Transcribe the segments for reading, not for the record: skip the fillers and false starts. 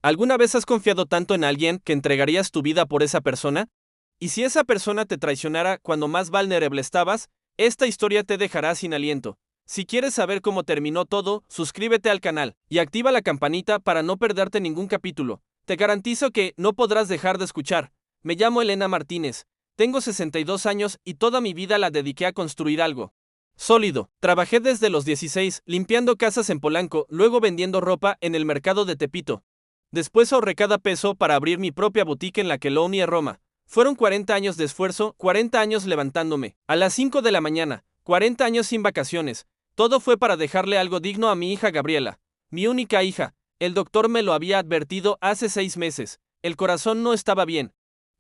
¿Alguna vez has confiado tanto en alguien que entregarías tu vida por esa persona? ¿Y si esa persona te traicionara cuando más vulnerable estabas? Esta historia te dejará sin aliento. Si quieres saber cómo terminó todo, suscríbete al canal y activa la campanita para no perderte ningún capítulo. Te garantizo que no podrás dejar de escuchar. Me llamo Elena Martínez. Tengo 62 años y toda mi vida la dediqué a construir algo sólido. Trabajé desde los 16, limpiando casas en Polanco, luego vendiendo ropa en el mercado de Tepito. Después ahorré cada peso para abrir mi propia boutique en la Colonia Roma. Fueron 40 años de esfuerzo, 40 años levantándome a las 5 de la mañana, 40 años sin vacaciones. Todo fue para dejarle algo digno a mi hija Gabriela, mi única hija. El doctor me lo había advertido hace 6 meses. El corazón no estaba bien.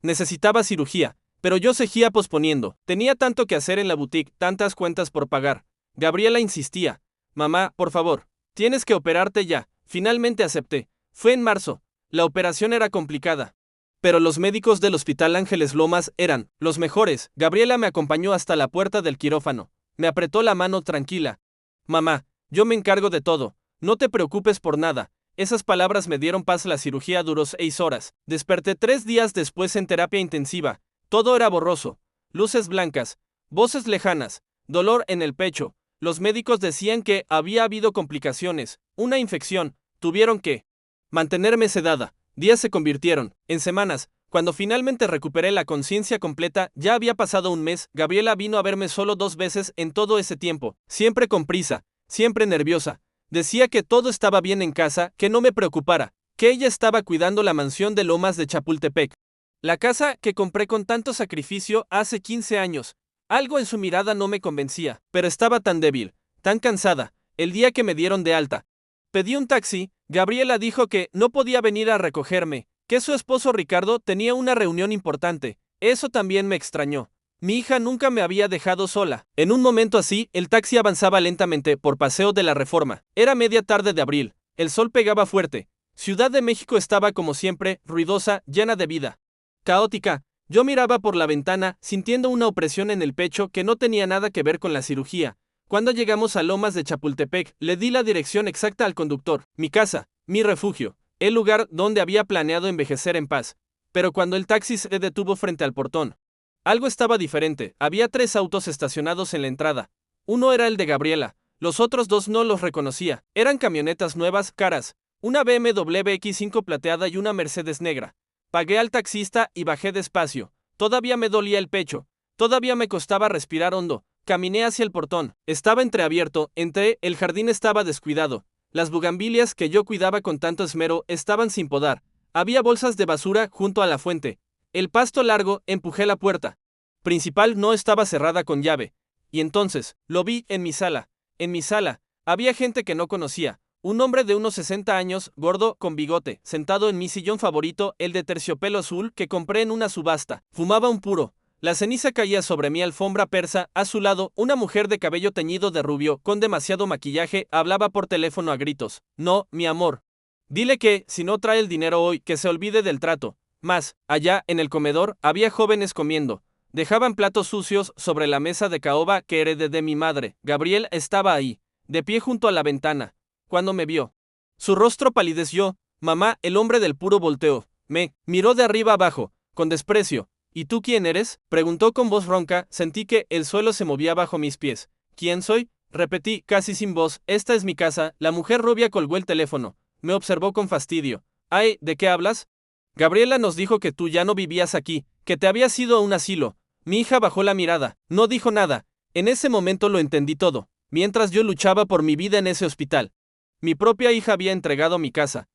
Necesitaba cirugía, pero yo seguía posponiendo. Tenía tanto que hacer en la boutique, tantas cuentas por pagar. Gabriela insistía. Mamá, por favor, tienes que operarte ya. Finalmente acepté. Fue en marzo. La operación era complicada. Pero los médicos del Hospital Ángeles Lomas eran los mejores. Gabriela me acompañó hasta la puerta del quirófano. Me apretó la mano tranquila. Mamá, yo me encargo de todo. No te preocupes por nada. Esas palabras me dieron paz. La cirugía duró 6 horas. Desperté 3 días después en terapia intensiva. Todo era borroso. Luces blancas, voces lejanas, dolor en el pecho. Los médicos decían que había habido complicaciones, una infección. Tuvieron que mantenerme sedada. Días se convirtieron en semanas. Cuando finalmente recuperé la conciencia completa, ya había pasado un mes. Gabriela vino a verme solo 2 veces en todo ese tiempo, siempre con prisa, siempre nerviosa. Decía que todo estaba bien en casa, que no me preocupara, que ella estaba cuidando la mansión de Lomas de Chapultepec. La casa que compré con tanto sacrificio hace 15 años. Algo en su mirada no me convencía, pero estaba tan débil, tan cansada. El día que me dieron de alta, pedí un taxi. Gabriela dijo que no podía venir a recogerme, que su esposo Ricardo tenía una reunión importante. Eso también me extrañó. Mi hija nunca me había dejado sola. En un momento así, el taxi avanzaba lentamente por Paseo de la Reforma. Era media tarde de abril. El sol pegaba fuerte. Ciudad de México estaba como siempre, ruidosa, llena de vida. Caótica. Yo miraba por la ventana, sintiendo una opresión en el pecho que no tenía nada que ver con la cirugía. Cuando llegamos a Lomas de Chapultepec, le di la dirección exacta al conductor. Mi casa, mi refugio, el lugar donde había planeado envejecer en paz. Pero cuando el taxi se detuvo frente al portón, algo estaba diferente. Había 3 autos estacionados en la entrada. Uno era el de Gabriela. Los otros 2 no los reconocía. Eran camionetas nuevas, caras. Una BMW X5 plateada y una Mercedes negra. Pagué al taxista y bajé despacio. Todavía me dolía el pecho. Todavía me costaba respirar hondo. Caminé hacia el portón. Estaba entreabierto. Entré. El jardín estaba descuidado. Las bugambilias que yo cuidaba con tanto esmero estaban sin podar. Había bolsas de basura junto a la fuente. El pasto largo. Empujé la puerta principal no estaba cerrada con llave. Y entonces, lo vi en mi sala. En mi sala, había gente que no conocía. Un hombre de unos 60 años, gordo, con bigote, sentado en mi sillón favorito, el de terciopelo azul que compré en una subasta. Fumaba un puro. La ceniza caía sobre mi alfombra persa. A su lado, una mujer de cabello teñido de rubio, con demasiado maquillaje, hablaba por teléfono a gritos. No, mi amor. Dile que, si no trae el dinero hoy, que se olvide del trato. Más, allá, en el comedor, había jóvenes comiendo. Dejaban platos sucios sobre la mesa de caoba que heredé de mi madre. Gabriel estaba ahí, de pie junto a la ventana. Cuando me vio, su rostro palideció. Mamá, el hombre del puro volteó. Me miró de arriba abajo, con desprecio. ¿Y tú quién eres?, preguntó con voz ronca. Sentí que el suelo se movía bajo mis pies. ¿Quién soy?, repetí, casi sin voz. Esta es mi casa. La mujer rubia colgó el teléfono. Me observó con fastidio. Ay, ¿de qué hablas? Gabriela nos dijo que tú ya no vivías aquí, que te habías ido a un asilo. Mi hija bajó la mirada. No dijo nada. En ese momento lo entendí todo. Mientras yo luchaba por mi vida en ese hospital, mi propia hija había entregado mi casa,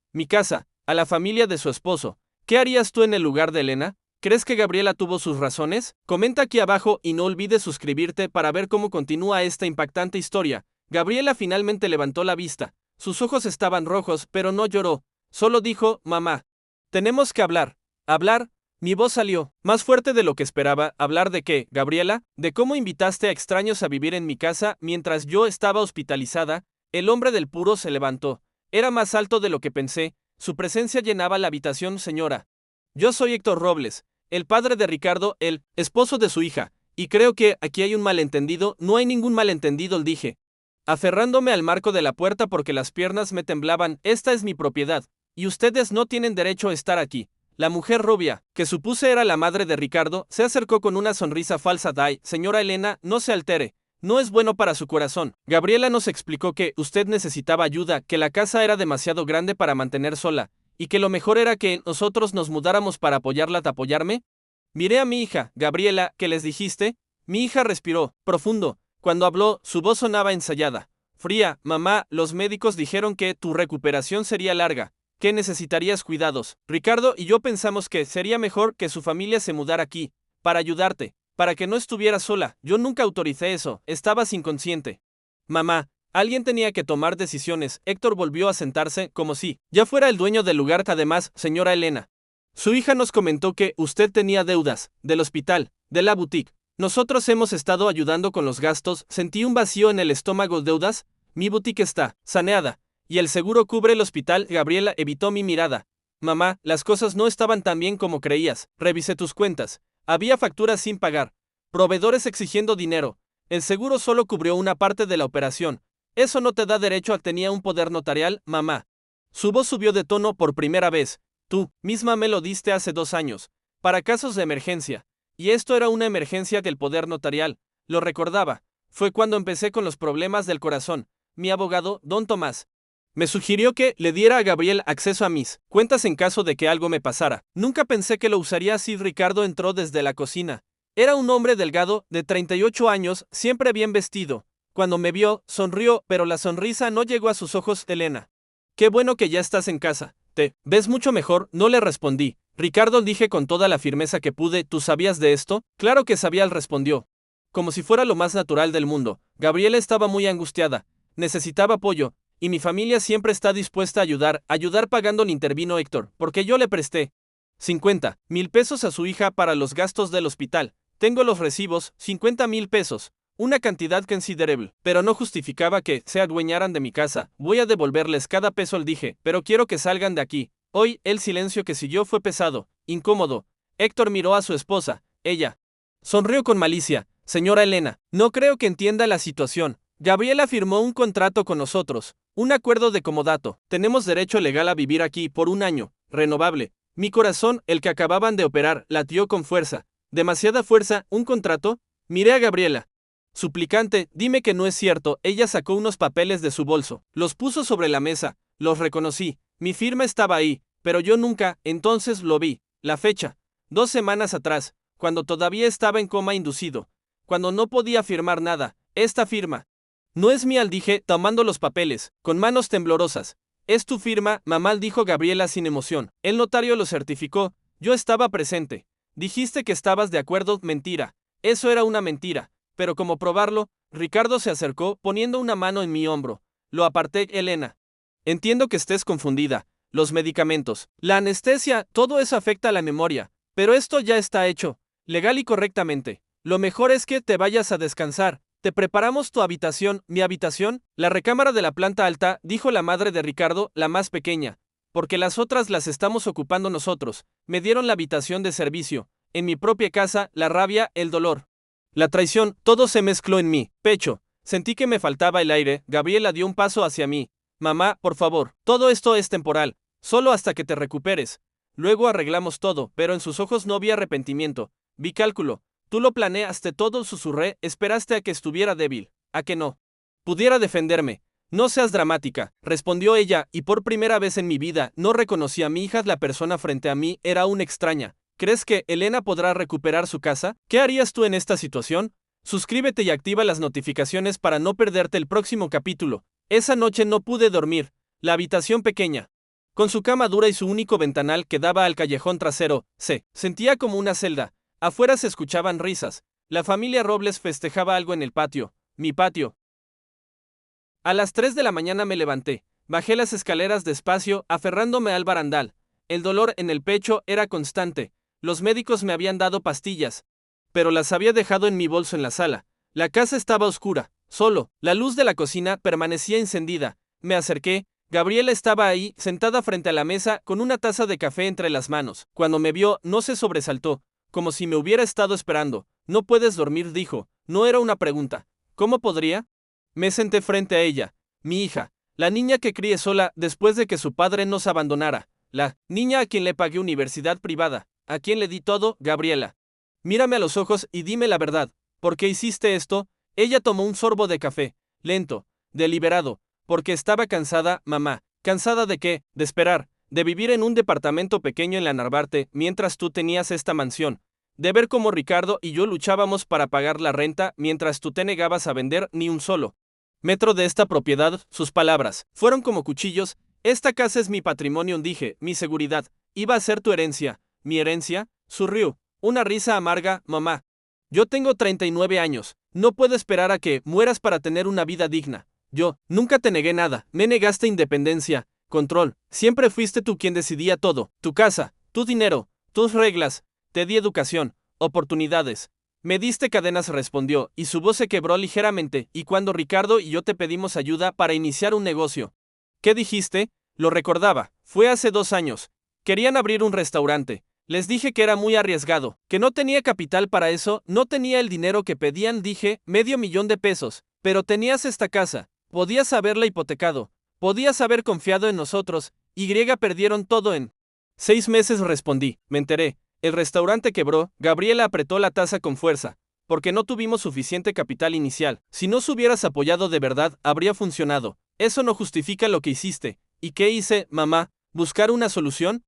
a la familia de su esposo. ¿Qué harías tú en el lugar de Elena? ¿Crees que Gabriela tuvo sus razones? Comenta aquí abajo y no olvides suscribirte para ver cómo continúa esta impactante historia. Gabriela finalmente levantó la vista. Sus ojos estaban rojos, pero no lloró. Solo dijo, mamá, tenemos que hablar. ¿Hablar? Mi voz salió, más fuerte de lo que esperaba. ¿Hablar de qué, Gabriela? ¿De cómo invitaste a extraños a vivir en mi casa mientras yo estaba hospitalizada? El hombre del puro se levantó. Era más alto de lo que pensé. Su presencia llenaba la habitación. Señora, yo soy Héctor Robles, el padre de Ricardo, el esposo de su hija, y creo que aquí hay un malentendido. No hay ningún malentendido, dije, aferrándome al marco de la puerta porque las piernas me temblaban. Esta es mi propiedad. Y ustedes no tienen derecho a estar aquí. La mujer rubia, que supuse era la madre de Ricardo, se acercó con una sonrisa falsa. Señora Elena, no se altere. No es bueno para su corazón. Gabriela nos explicó que usted necesitaba ayuda, que la casa era demasiado grande para mantener sola, y que lo mejor era que nosotros nos mudáramos para apoyarla. ¿Apoyarme? Miré a mi hija, Gabriela, ¿qué les dijiste? Mi hija respiró, profundo. Cuando habló, su voz sonaba ensayada. Fría, mamá, los médicos dijeron que tu recuperación sería larga, que necesitarías cuidados. Ricardo y yo pensamos que sería mejor que su familia se mudara aquí, para ayudarte, para que no estuvieras sola. Yo nunca autoricé eso, estabas inconsciente. Mamá, alguien tenía que tomar decisiones. Héctor volvió a sentarse, como si ya fuera el dueño del lugar. Además, señora Elena, su hija nos comentó que usted tenía deudas, del hospital, de la boutique. Nosotros hemos estado ayudando con los gastos. Sentí un vacío en el estómago. ¿Deudas? Mi boutique está saneada, y el seguro cubre el hospital. Gabriela evitó mi mirada. Mamá, las cosas no estaban tan bien como creías. Revisé tus cuentas. Había facturas sin pagar, proveedores exigiendo dinero. El seguro solo cubrió una parte de la operación. Eso no te da derecho a... Tenía un poder notarial, mamá. Su voz subió de tono por primera vez. Tú misma me lo diste hace 2 años, para casos de emergencia. Y esto era una emergencia del poder notarial. Lo recordaba. Fue cuando empecé con los problemas del corazón. Mi abogado, don Tomás, me sugirió que le diera a Gabriel acceso a mis cuentas en caso de que algo me pasara. Nunca pensé que lo usaría así. Ricardo entró desde la cocina. Era un hombre delgado, de 38 años, siempre bien vestido. Cuando me vio, sonrió, pero la sonrisa no llegó a sus ojos. Elena, qué bueno que ya estás en casa. ¿Te ves mucho mejor? No le respondí. Ricardo, dije con toda la firmeza que pude. ¿Tú sabías de esto? Claro que sabía, él respondió, como si fuera lo más natural del mundo. Gabriela estaba muy angustiada. Necesitaba apoyo, y mi familia siempre está dispuesta a ayudar pagando. Intervino Héctor, porque yo le presté 50,000 pesos a su hija para los gastos del hospital. Tengo los recibos, 50,000 pesos. Una cantidad considerable, pero no justificaba que se adueñaran de mi casa. Voy a devolverles cada peso, le dije, pero quiero que salgan de aquí. Hoy, el silencio que siguió fue pesado, incómodo. Héctor miró a su esposa. Ella sonrió con malicia. Señora Elena, no creo que entienda la situación. Gabriela firmó un contrato con nosotros, un acuerdo de comodato. Tenemos derecho legal a vivir aquí por 1 año, renovable. Mi corazón, el que acababan de operar, latió con fuerza. Demasiada fuerza. ¿Un contrato? Miré a Gabriela. Suplicante, dime que no es cierto. Ella sacó unos papeles de su bolso, los puso sobre la mesa, los reconocí. Mi firma estaba ahí, pero yo nunca, entonces lo vi. La fecha, 2 semanas atrás, cuando todavía estaba en coma inducido, cuando no podía firmar nada. Esta firma no es mía, dije, tomando los papeles, con manos temblorosas. Es tu firma, mamá, dijo Gabriela sin emoción. El notario lo certificó. Yo estaba presente. Dijiste que estabas de acuerdo. Mentira. Eso era una mentira. Pero ¿cómo probarlo? Ricardo se acercó, poniendo una mano en mi hombro. Lo aparté. Elena, entiendo que estés confundida. Los medicamentos, la anestesia, todo eso afecta a la memoria. Pero esto ya está hecho, legal y correctamente. Lo mejor es que te vayas a descansar. Te preparamos tu habitación. ¿Mi habitación? La recámara de la planta alta, dijo la madre de Ricardo, la más pequeña. Porque las otras las estamos ocupando nosotros. Me dieron la habitación de servicio. En mi propia casa, la rabia, el dolor, la traición, todo se mezcló en mi pecho. Sentí que me faltaba el aire. Gabriela dio un paso hacia mí. Mamá, por favor, todo esto es temporal, solo hasta que te recuperes. Luego arreglamos todo, pero en sus ojos no vi arrepentimiento. Vi cálculo. Tú lo planeaste todo, susurré. Esperaste a que estuviera débil, a que no pudiera defenderme. No seas dramática, respondió ella, y por primera vez en mi vida no reconocí a mi hija. La persona frente a mí era una extraña. ¿Crees que Elena podrá recuperar su casa? ¿Qué harías tú en esta situación? Suscríbete y activa las notificaciones para no perderte el próximo capítulo. Esa noche no pude dormir. La habitación pequeña, con su cama dura y su único ventanal que daba al callejón trasero, se sentía como una celda. Afuera se escuchaban risas. La familia Robles festejaba algo en el patio. Mi patio. A las 3 de la mañana me levanté. Bajé las escaleras despacio, aferrándome al barandal. El dolor en el pecho era constante. Los médicos me habían dado pastillas, pero las había dejado en mi bolso en la sala. La casa estaba oscura, solo. La luz de la cocina permanecía encendida. Me acerqué. Gabriela estaba ahí, sentada frente a la mesa, con una taza de café entre las manos. Cuando me vio, no se sobresaltó, como si me hubiera estado esperando. ¿No puedes dormir?, dijo. No era una pregunta. ¿Cómo podría? Me senté frente a ella. Mi hija. La niña que crié sola después de que su padre nos abandonara. La niña a quien le pagué universidad privada. A quien le di todo, Gabriela. Mírame a los ojos y dime la verdad. ¿Por qué hiciste esto? Ella tomó un sorbo de café. Lento. Deliberado. Porque estaba cansada, mamá. ¿Cansada de qué? De esperar. De vivir en un departamento pequeño en la Narvarte mientras tú tenías esta mansión. De ver cómo Ricardo y yo luchábamos para pagar la renta mientras tú te negabas a vender ni un solo metro de esta propiedad. Sus palabras fueron como cuchillos. Esta casa es mi patrimonio, dije, mi seguridad. Iba a ser tu herencia. ¿Mi herencia? Surrió. Una risa amarga, mamá. Yo tengo 39 años. No puedo esperar a que mueras para tener una vida digna. Yo nunca te negué nada. Me negaste independencia, control. Siempre fuiste tú quien decidía todo. Tu casa, tu dinero, tus reglas. Te di educación, oportunidades. Me diste cadenas, respondió, y su voz se quebró ligeramente, y cuando Ricardo y yo te pedimos ayuda para iniciar un negocio. ¿Qué dijiste? Lo recordaba. Fue hace 2 años. Querían abrir un restaurante. Les dije que era muy arriesgado, que no tenía capital para eso, no tenía el dinero que pedían, dije, $500,000, pero tenías esta casa, podías haberla hipotecado, podías haber confiado en nosotros, perdieron todo en 6 meses, respondí, me enteré. El restaurante quebró. Gabriela apretó la taza con fuerza. Porque no tuvimos suficiente capital inicial. Si nos hubieras apoyado de verdad, habría funcionado. Eso no justifica lo que hiciste. ¿Y qué hice, mamá? ¿Buscar una solución?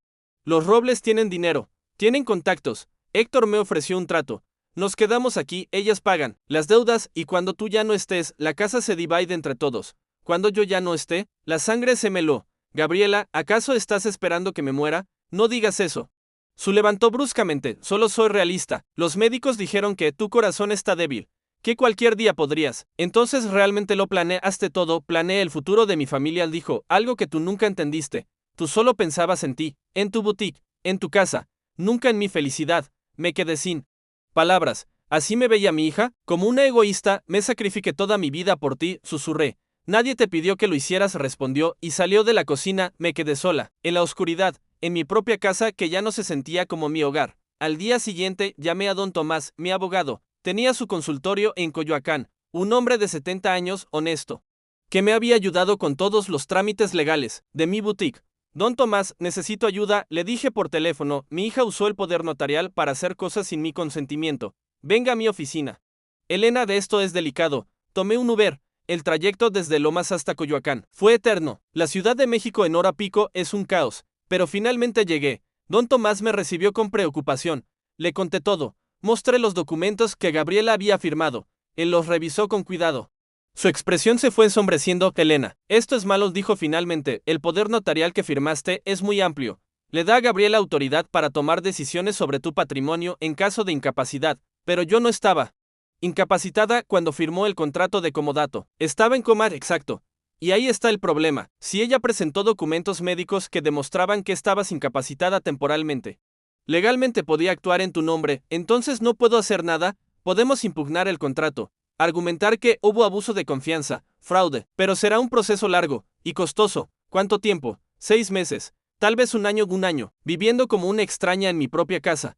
Los Robles tienen dinero. Tienen contactos. Héctor me ofreció un trato. Nos quedamos aquí, ellas pagan las deudas y cuando tú ya no estés, la casa se divide entre todos. Cuando yo ya no esté, la sangre se meló. Gabriela, ¿acaso estás esperando que me muera? No digas eso. Su levantó bruscamente. Solo soy realista. Los médicos dijeron que tu corazón está débil. Que cualquier día podrías. Entonces realmente lo planeaste todo. Planeé el futuro de mi familia, dijo. Algo que tú nunca entendiste. Tú solo pensabas en ti, en tu boutique, en tu casa. Nunca en mi felicidad. Me quedé sin palabras. Así me veía mi hija. Como una egoísta, me sacrifiqué toda mi vida por ti, susurré. Nadie te pidió que lo hicieras, respondió, y salió de la cocina. Me quedé sola, en la oscuridad. En mi propia casa que ya no se sentía como mi hogar. Al día siguiente llamé a don Tomás, mi abogado. Tenía su consultorio en Coyoacán, un hombre de 70 años, honesto, que me había ayudado con todos los trámites legales de mi boutique. Don Tomás, necesito ayuda, le dije por teléfono. Mi hija usó el poder notarial para hacer cosas sin mi consentimiento. Venga a mi oficina. Elena, de esto es delicado. Tomé un Uber. El trayecto desde Lomas hasta Coyoacán fue eterno. La Ciudad de México en hora pico es un caos. Pero finalmente llegué. Don Tomás me recibió con preocupación. Le conté todo. Mostré los documentos que Gabriela había firmado. Él los revisó con cuidado. Su expresión se fue ensombreciendo. Elena, esto es malo, dijo finalmente. El poder notarial que firmaste es muy amplio. Le da a Gabriela autoridad para tomar decisiones sobre tu patrimonio en caso de incapacidad. Pero yo no estaba incapacitada cuando firmó el contrato de comodato. Estaba en coma, exacto. Y ahí está el problema. Si ella presentó documentos médicos que demostraban que estabas incapacitada temporalmente, legalmente podía actuar en tu nombre, entonces no puedo hacer nada. Podemos impugnar el contrato, argumentar que hubo abuso de confianza, fraude, pero será un proceso largo y costoso. ¿Cuánto tiempo? 6 meses, tal vez un año, viviendo como una extraña en mi propia casa.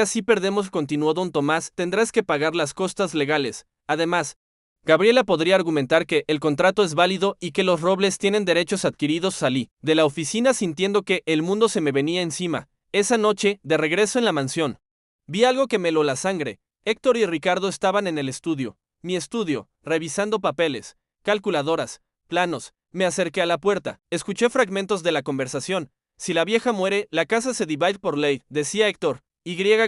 Si perdemos, continuó don Tomás, tendrás que pagar las costas legales. Además, Gabriela podría argumentar que el contrato es válido y que los Robles tienen derechos adquiridos. Salí de la oficina sintiendo que el mundo se me venía encima. Esa noche, de regreso en la mansión, vi algo que me heló la sangre. Héctor y Ricardo estaban en el estudio, mi estudio, revisando papeles, calculadoras, planos. Me acerqué a la puerta, escuché fragmentos de la conversación. Si la vieja muere, la casa se divide por ley, decía Héctor.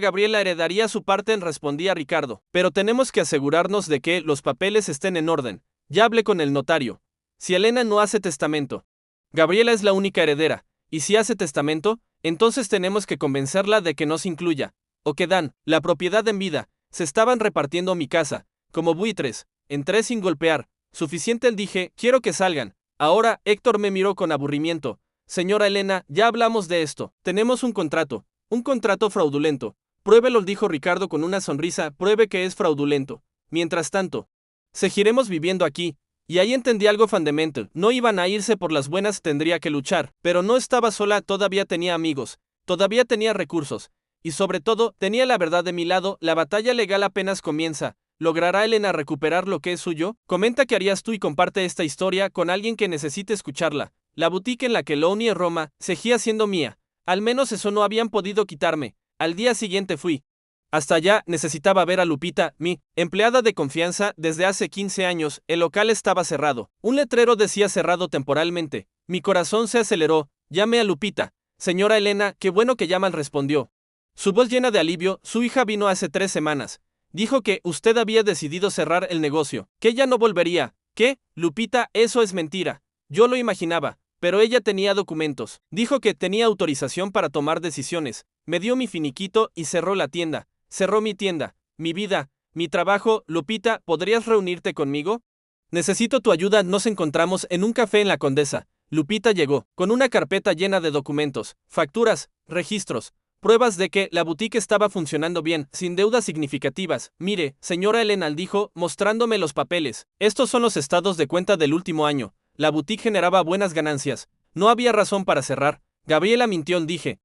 Gabriela heredaría su parte, respondía Ricardo. Pero tenemos que asegurarnos de que los papeles estén en orden. Ya hablé con el notario. Si Elena no hace testamento, Gabriela es la única heredera. Y si hace testamento, entonces tenemos que convencerla de que no se incluya. O que dan la propiedad en vida. Se estaban repartiendo mi casa, como buitres. Entré sin golpear. Suficiente, dije, quiero que salgan. Ahora, Héctor me miró con aburrimiento. Señora Elena, ya hablamos de esto. Tenemos un contrato. Un contrato fraudulento. Pruébelo, dijo Ricardo con una sonrisa. Pruebe que es fraudulento. Mientras tanto, seguiremos viviendo aquí. Y ahí entendí algo fundamental. No iban a irse por las buenas, tendría que luchar. Pero no estaba sola, todavía tenía amigos. Todavía tenía recursos. Y sobre todo, tenía la verdad de mi lado. La batalla legal apenas comienza. ¿Logrará Elena recuperar lo que es suyo? Comenta qué harías tú y comparte esta historia con alguien que necesite escucharla. La boutique en la que Looney en Roma seguía siendo mía. Al menos eso no habían podido quitarme. Al día siguiente fui. Hasta allá necesitaba ver a Lupita, mi empleada de confianza desde hace 15 años. El local estaba cerrado. Un letrero decía cerrado temporalmente. Mi corazón se aceleró. Llamé a Lupita. Señora Elena, qué bueno que llaman, respondió. Su voz llena de alivio. Su hija vino hace 3 semanas. Dijo que usted había decidido cerrar el negocio, que ella no volvería. ¿Qué? Lupita, eso es mentira. Yo lo imaginaba, pero ella tenía documentos. Dijo que tenía autorización para tomar decisiones. Me dio mi finiquito y cerró la tienda. Cerró mi tienda, mi vida, mi trabajo. Lupita, ¿podrías reunirte conmigo? Necesito tu ayuda. Nos encontramos en un café en la Condesa. Lupita llegó, con una carpeta llena de documentos, facturas, registros, pruebas de que la boutique estaba funcionando bien, sin deudas significativas. Mire, señora Elena, dijo, mostrándome los papeles. Estos son los estados de cuenta del último año. La boutique generaba buenas ganancias. No había razón para cerrar. Gabriela mintió, dije.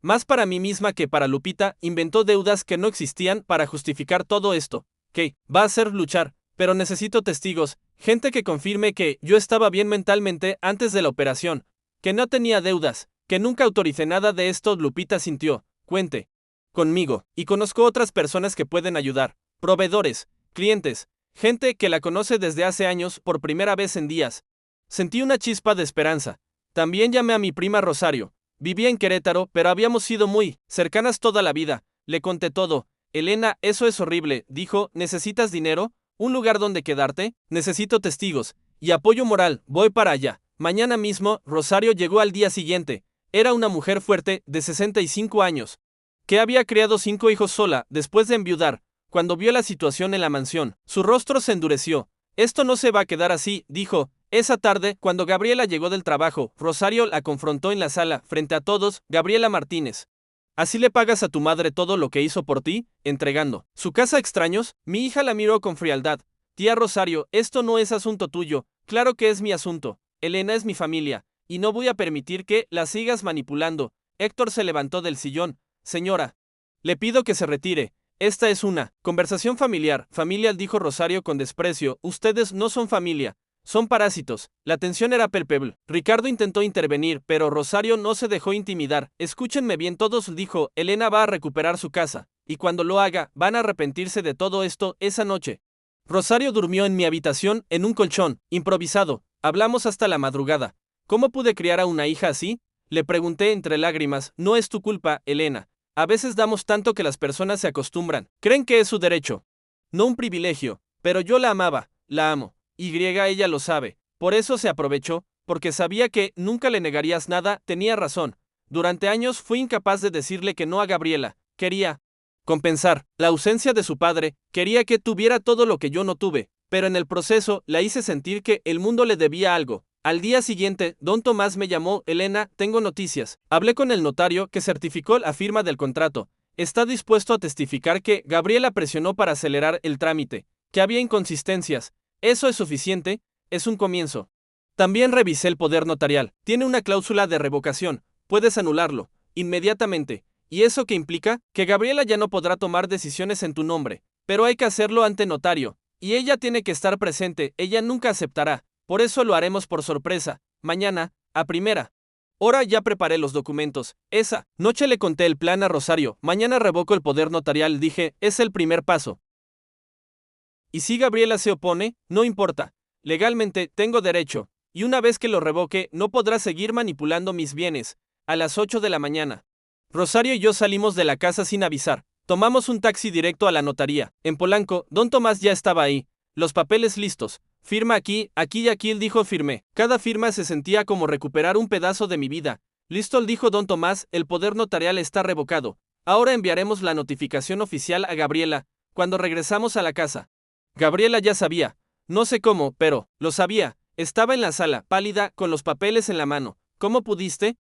Más para mí misma que para Lupita. Inventó deudas que no existían para justificar todo esto. ¿Qué? Va a hacer luchar. Pero necesito testigos, gente que confirme que yo estaba bien mentalmente antes de la operación, que no tenía deudas, que nunca autoricé nada de esto. Lupita sintió. Cuente conmigo, y conozco otras personas que pueden ayudar, proveedores, clientes, gente que la conoce desde hace años por primera vez en días. Sentí una chispa de esperanza. También llamé a mi prima Rosario. Vivía en Querétaro, pero habíamos sido muy cercanas toda la vida. Le conté todo. Elena, eso es horrible, dijo. ¿Necesitas dinero? ¿Un lugar donde quedarte? Necesito testigos y apoyo moral. Voy para allá. Mañana mismo. Rosario llegó al día siguiente. Era una mujer fuerte, de 65 años, que había criado 5 hijos sola, después de enviudar. Cuando vio la situación en la mansión, su rostro se endureció. Esto no se va a quedar así, dijo. Esa tarde, cuando Gabriela llegó del trabajo, Rosario la confrontó en la sala, frente a todos. Gabriela Martínez. ¿Así le pagas a tu madre todo lo que hizo por ti? Entregando su casa a extraños. Mi hija la miró con frialdad. Tía Rosario, esto no es asunto tuyo. Claro que es mi asunto. Elena es mi familia, y no voy a permitir que la sigas manipulando. Héctor se levantó del sillón. Señora, le pido que se retire. Esta es una conversación familiar. Familia, dijo Rosario con desprecio. Ustedes no son familia. Son parásitos. La tensión era palpable. Ricardo intentó intervenir, pero Rosario no se dejó intimidar. Escúchenme bien todos, dijo. Elena va a recuperar su casa, y cuando lo haga, van a arrepentirse de todo esto. Esa noche, Rosario durmió en mi habitación, en un colchón improvisado. Hablamos hasta la madrugada. ¿Cómo pude criar a una hija así? Le pregunté entre lágrimas. No es tu culpa, Elena. A veces damos tanto que las personas se acostumbran. Creen que es su derecho, no un privilegio. Pero yo la amaba, la amo. Ella lo sabe. Por eso se aprovechó, porque sabía que nunca le negarías nada. Tenía razón. Durante años fui incapaz de decirle que no a Gabriela. Quería compensar la ausencia de su padre. Quería que tuviera todo lo que yo no tuve. Pero en el proceso la hice sentir que el mundo le debía algo. Al día siguiente, don Tomás me llamó. Elena, tengo noticias. Hablé con el notario que certificó la firma del contrato. Está dispuesto a testificar que Gabriela presionó para acelerar el trámite, que había inconsistencias. Eso es suficiente, es un comienzo. También revisé el poder notarial. Tiene una cláusula de revocación. Puedes anularlo inmediatamente. ¿Y eso qué implica? Que Gabriela ya no podrá tomar decisiones en tu nombre. Pero hay que hacerlo ante notario. Y ella tiene que estar presente. Ella nunca aceptará. Por eso lo haremos por sorpresa. Mañana, a primera hora, ya preparé los documentos. Esa noche le conté el plan a Rosario. Mañana revoco el poder notarial, dije. Es el primer paso. Y si Gabriela se opone, no importa. Legalmente tengo derecho, y una vez que lo revoque, no podrá seguir manipulando mis bienes. A las 8 de la mañana. Rosario y yo salimos de la casa sin avisar. Tomamos un taxi directo a la notaría. En Polanco, don Tomás ya estaba ahí. Los papeles listos. Firma aquí, aquí y aquí, dijo. Firmé. Cada firma se sentía como recuperar un pedazo de mi vida. Listo, dijo don Tomás, el poder notarial está revocado. Ahora enviaremos la notificación oficial a Gabriela. Cuando regresamos a la casa, Gabriela ya sabía. No sé cómo, pero lo sabía. Estaba en la sala, pálida, con los papeles en la mano. ¿Cómo pudiste?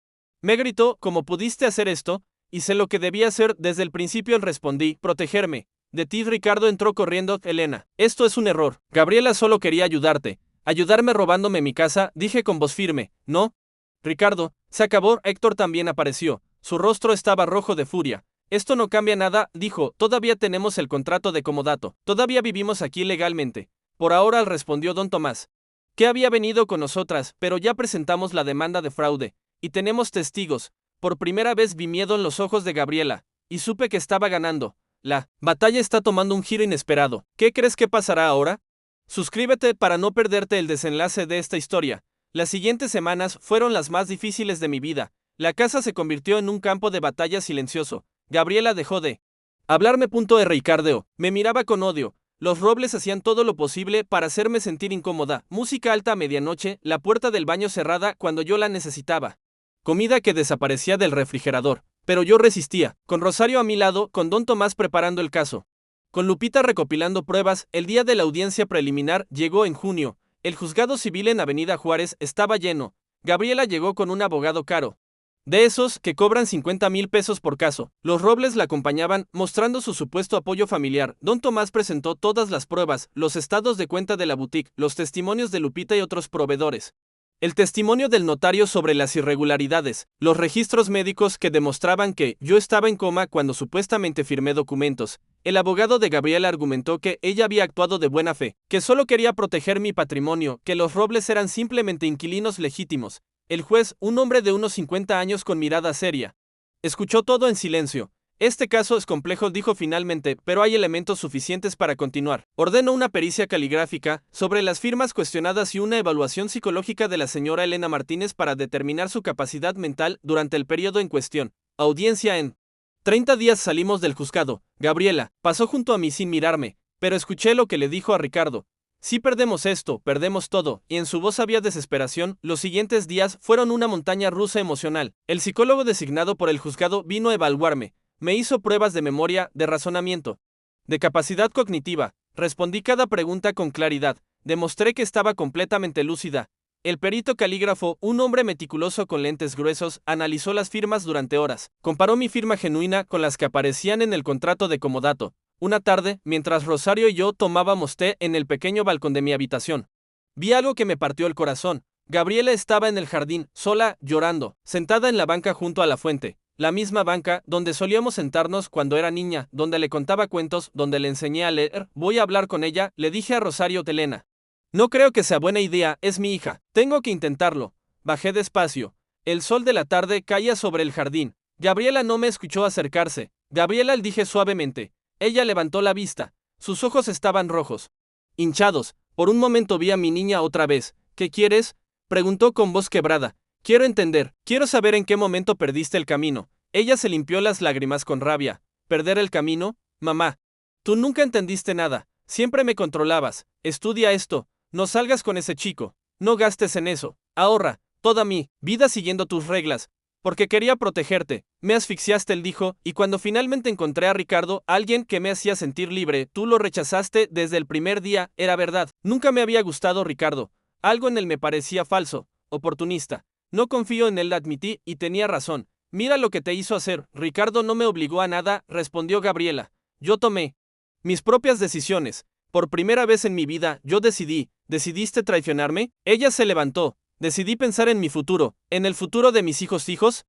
Me gritó. ¿Cómo pudiste hacer esto? Hice lo que debía hacer desde el principio, respondí. Protegerme de ti. Ricardo entró corriendo. Elena, esto es un error. Gabriela solo quería ayudarte. Ayudarme robándome mi casa, dije con voz firme. No. Ricardo, se acabó. Héctor también apareció. Su rostro estaba rojo de furia. Esto no cambia nada, dijo, todavía tenemos el contrato de comodato, todavía vivimos aquí legalmente. Por ahora, respondió don Tomás, que había venido con nosotras, pero ya presentamos la demanda de fraude, y tenemos testigos. Por primera vez vi miedo en los ojos de Gabriela, y supe que estaba ganando. La batalla está tomando un giro inesperado. ¿Qué crees que pasará ahora? Suscríbete para no perderte el desenlace de esta historia. Las siguientes semanas fueron las más difíciles de mi vida. La casa se convirtió en un campo de batalla silencioso. Gabriela dejó de hablarme. Ricardo me miraba con odio. Los robles hacían todo lo posible para hacerme sentir incómoda. Música alta a medianoche, la puerta del baño cerrada cuando yo la necesitaba. Comida que desaparecía del refrigerador. Pero yo resistía, con Rosario a mi lado, con don Tomás preparando el caso. Con Lupita recopilando pruebas. El día de la audiencia preliminar llegó en junio. El juzgado civil en Avenida Juárez estaba lleno. Gabriela llegó con un abogado caro, de esos que cobran 50,000 pesos por caso. Los Robles la acompañaban, mostrando su supuesto apoyo familiar. Don Tomás presentó todas las pruebas, los estados de cuenta de la boutique, los testimonios de Lupita y otros proveedores. El testimonio del notario sobre las irregularidades, los registros médicos que demostraban que yo estaba en coma cuando supuestamente firmé documentos. El abogado de Gabriela argumentó que ella había actuado de buena fe, que solo quería proteger mi patrimonio, que los Robles eran simplemente inquilinos legítimos. El juez, un hombre de unos 50 años con mirada seria, escuchó todo en silencio. Este caso es complejo, dijo finalmente, pero hay elementos suficientes para continuar. Ordenó una pericia caligráfica sobre las firmas cuestionadas y una evaluación psicológica de la señora Elena Martínez para determinar su capacidad mental durante el periodo en cuestión. Audiencia en 30 días. Salimos del juzgado. Gabriela pasó junto a mí sin mirarme, pero escuché lo que le dijo a Ricardo. Si perdemos esto, perdemos todo, y en su voz había desesperación. Los siguientes días fueron una montaña rusa emocional. El psicólogo designado por el juzgado vino a evaluarme. Me hizo pruebas de memoria, de razonamiento, de capacidad cognitiva. Respondí cada pregunta con claridad. Demostré que estaba completamente lúcida. El perito calígrafo, un hombre meticuloso con lentes gruesos, analizó las firmas durante horas. Comparó mi firma genuina con las que aparecían en el contrato de comodato. Una tarde, mientras Rosario y yo tomábamos té en el pequeño balcón de mi habitación, vi algo que me partió el corazón. Gabriela estaba en el jardín, sola, llorando, sentada en la banca junto a la fuente. La misma banca donde solíamos sentarnos cuando era niña, donde le contaba cuentos, donde le enseñé a leer. Voy a hablar con ella, le dije a Rosario Telena. No creo que sea buena idea, es mi hija. Tengo que intentarlo. Bajé despacio. El sol de la tarde caía sobre el jardín. Gabriela no me escuchó acercarse. Gabriela, le dije suavemente. Ella levantó la vista. Sus ojos estaban rojos, hinchados. Por un momento vi a mi niña otra vez. ¿Qué quieres?, preguntó con voz quebrada. Quiero entender, quiero saber en qué momento perdiste el camino. Ella se limpió las lágrimas con rabia. ¿Perder el camino? Mamá, tú nunca entendiste nada. Siempre me controlabas. Estudia esto. No salgas con ese chico. No gastes en eso. Ahorra. Toda mi vida siguiendo tus reglas. Porque quería protegerte. Me asfixiaste, él dijo, y cuando finalmente encontré a Ricardo, alguien que me hacía sentir libre, tú lo rechazaste desde el primer día. Era verdad. Nunca me había gustado Ricardo. Algo en él me parecía falso, oportunista. No confío en él, admití, y tenía razón. Mira lo que te hizo hacer. Ricardo no me obligó a nada, respondió Gabriela. Yo tomé mis propias decisiones. Por primera vez en mi vida, yo decidí. ¿Decidiste traicionarme? Ella se levantó. Decidí pensar en mi futuro, en el futuro de mis hijos.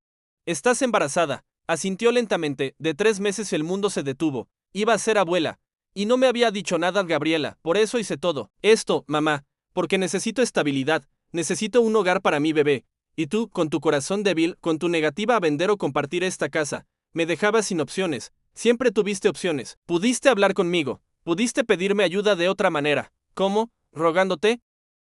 Estás embarazada, asintió lentamente. De 3 meses el mundo se detuvo. Iba a ser abuela. Y no me había dicho nada Gabriela, por eso hice todo esto, mamá, porque necesito estabilidad, necesito un hogar para mi bebé. Y tú, con tu corazón débil, con tu negativa a vender o compartir esta casa, me dejabas sin opciones. Siempre tuviste opciones. Pudiste hablar conmigo, pudiste pedirme ayuda de otra manera. ¿Cómo? ¿Rogándote?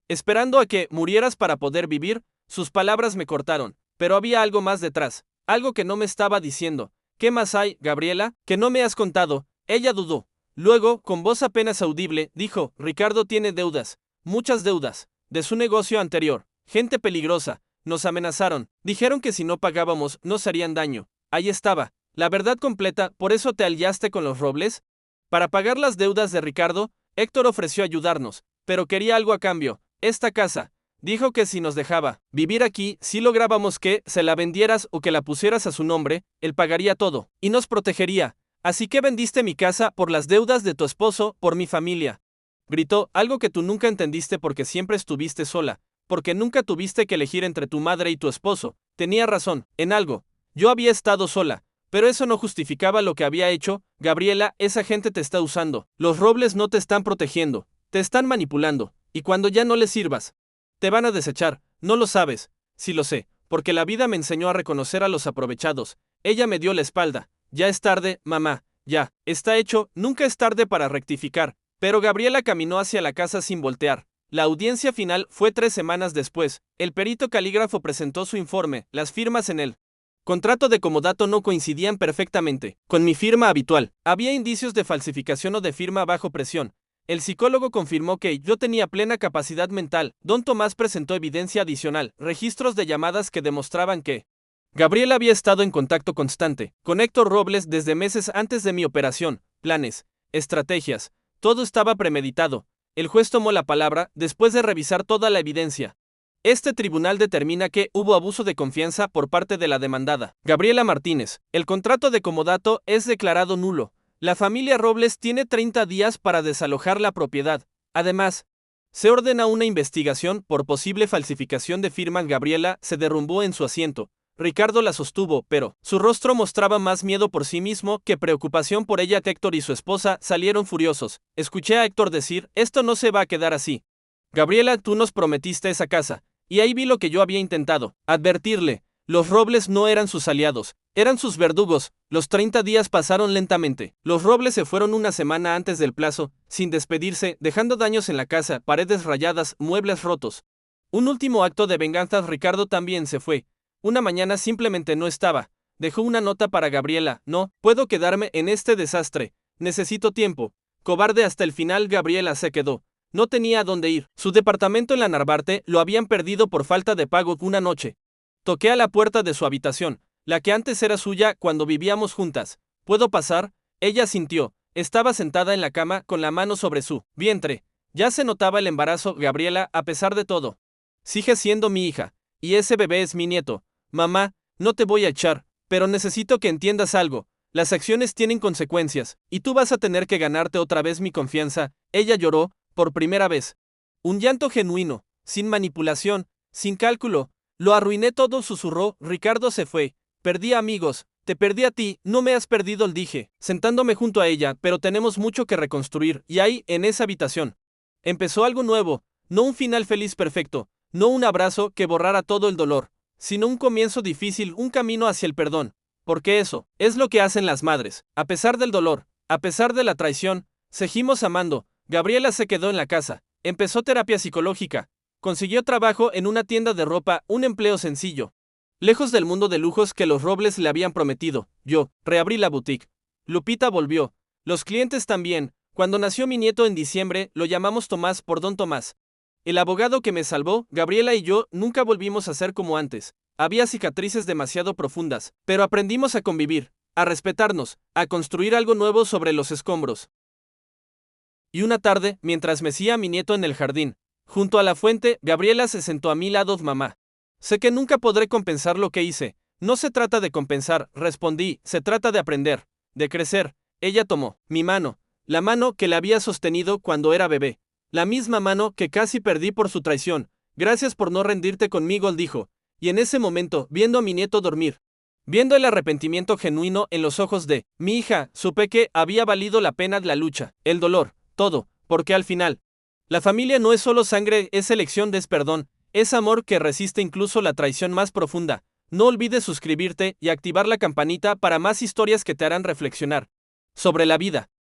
¿Esperando a que murieras para poder vivir? Sus palabras me cortaron, pero había algo más detrás, algo que no me estaba diciendo. ¿Qué más hay, Gabriela, que no me has contado? Ella dudó. Luego, con voz apenas audible, dijo, Ricardo tiene deudas, muchas deudas, de su negocio anterior, gente peligrosa, nos amenazaron, dijeron que si no pagábamos nos harían daño. Ahí estaba, la verdad completa. ¿Por eso te aliaste con los Robles? Para pagar las deudas de Ricardo, Héctor ofreció ayudarnos, pero quería algo a cambio. Esta casa. Dijo que si nos dejaba vivir aquí, si lográbamos que se la vendieras o que la pusieras a su nombre, él pagaría todo y nos protegería. Así que vendiste mi casa por las deudas de tu esposo, por mi familia. Gritó, algo que tú nunca entendiste porque siempre estuviste sola, porque nunca tuviste que elegir entre tu madre y tu esposo. Tenía razón, en algo. Yo había estado sola, Pero eso no justificaba lo que había hecho. Gabriela, esa gente te está usando. Los Robles no te están protegiendo. Te están manipulando. Y cuando ya no les sirvas, te van a desechar. No lo sabes. Sí lo sé, porque la vida me enseñó a reconocer a los aprovechados. Ella me dio la espalda. Ya es tarde, mamá. Ya, está hecho. Nunca es tarde para rectificar. Pero Gabriela caminó hacia la casa sin voltear. La audiencia final fue 3 semanas después. El perito calígrafo presentó su informe. Las firmas en él contrato de comodato no coincidían perfectamente con mi firma habitual. Había indicios de falsificación o de firma bajo presión. El psicólogo confirmó que yo tenía plena capacidad mental. Don Tomás presentó evidencia adicional, registros de llamadas que demostraban que Gabriela había estado en contacto constante con Héctor Robles desde meses antes de mi operación. Planes, estrategias, todo estaba premeditado. El juez tomó la palabra después de revisar toda la evidencia. Este tribunal determina que hubo abuso de confianza por parte de la demandada, Gabriela Martínez. El contrato de comodato es declarado nulo. La familia Robles tiene 30 días para desalojar la propiedad. Además, se ordena una investigación por posible falsificación de firma. Gabriela se derrumbó en su asiento. Ricardo la sostuvo, pero su rostro mostraba más miedo por sí mismo que preocupación por ella. Héctor y su esposa salieron furiosos. Escuché a Héctor decir: esto no se va a quedar así. Gabriela, tú nos prometiste esa casa. Y ahí vi lo que yo había intentado, advertirle. Los Robles no eran sus aliados, eran sus verdugos. Los 30 días pasaron lentamente. Los Robles se fueron una semana antes del plazo, sin despedirse, dejando daños en la casa, paredes rayadas, muebles rotos. Un último acto de venganza. Ricardo también se fue. Una mañana simplemente no estaba. Dejó una nota para Gabriela: no puedo quedarme en este desastre. Necesito tiempo. Cobarde hasta el final. Gabriela se quedó. No tenía a dónde ir. Su departamento en la Narvarte lo habían perdido por falta de pago. Una noche toqué a la puerta de su habitación, la que antes era suya cuando vivíamos juntas. ¿Puedo pasar? Ella asintió. Estaba sentada en la cama con la mano sobre su vientre. Ya se notaba el embarazo. Gabriela, a pesar de todo, sigue siendo mi hija. Y ese bebé es mi nieto. Mamá, no te voy a echar, pero necesito que entiendas algo. Las acciones tienen consecuencias, y tú vas a tener que ganarte otra vez mi confianza. Ella lloró, por primera vez. Un llanto genuino, sin manipulación, sin cálculo. Lo arruiné todo, susurró. Ricardo se fue. Perdí amigos. Te perdí a ti. No me has perdido, dije, sentándome junto a ella, pero tenemos mucho que reconstruir. Y ahí, en esa habitación, empezó algo nuevo. No un final feliz perfecto. No un abrazo que borrara todo el dolor, sino un comienzo difícil, un camino hacia el perdón. Porque eso es lo que hacen las madres. A pesar del dolor, a pesar de la traición, seguimos amando. Gabriela se quedó en la casa. Empezó terapia psicológica. Consiguió trabajo en una tienda de ropa, un empleo sencillo, lejos del mundo de lujos que los Robles le habían prometido. Yo reabrí la boutique. Lupita volvió. Los clientes también. Cuando nació mi nieto en diciembre, lo llamamos Tomás por Don Tomás. El abogado que me salvó. Gabriela y yo nunca volvimos a ser como antes. Había cicatrices demasiado profundas, pero aprendimos a convivir, a respetarnos, a construir algo nuevo sobre los escombros. Y una tarde, mientras mecía a mi nieto en el jardín, junto a la fuente, Gabriela se sentó a mi lado. Mamá, sé que nunca podré compensar lo que hice. No se trata de compensar, respondí, se trata de aprender, de crecer. Ella tomó mi mano, la mano que la había sostenido cuando era bebé, la misma mano que casi perdí por su traición. Gracias por no rendirte conmigo, dijo. Y en ese momento, viendo a mi nieto dormir, viendo el arrepentimiento genuino en los ojos de mi hija, supe que había valido la pena la lucha, el dolor, todo, porque al final, la familia no es solo sangre, es elección, es perdón, es amor que resiste incluso la traición más profunda. No olvides suscribirte y activar la campanita para más historias que te harán reflexionar sobre la vida.